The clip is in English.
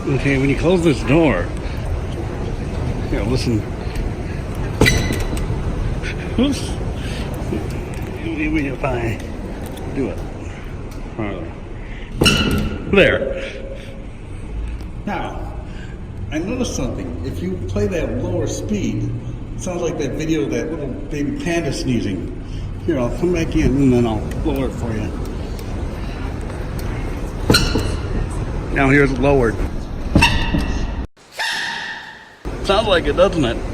Okay, when you close this door, here, listen. Oops. Maybe if I do it farther. There. Now, I noticed something. If you play that lower speed, it sounds like that video of that little baby panda sneezing. Here, I'll come back in and then I'll lower it for you. Now here's lowered. Sounds like it, doesn't it?